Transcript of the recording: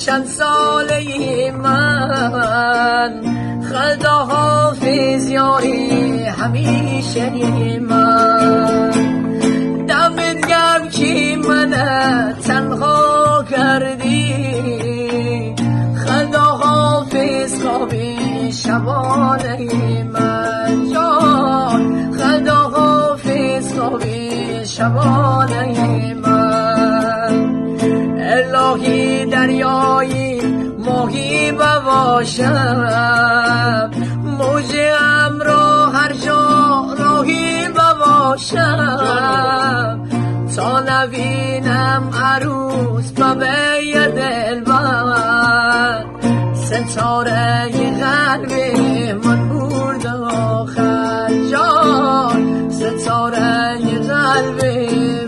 چند ساله من، خدا حافظ یاری همیشه من. دمت گرم که من تنها کردی، خدا حافظ خواب شبانه من جان، خدا حافظ خواب شبانه من. الهی دریایی ماهی بباشم، موج امرا هر جا راهی بباشم، تا نبینم عروس ببه دلبر، ستاره قلبی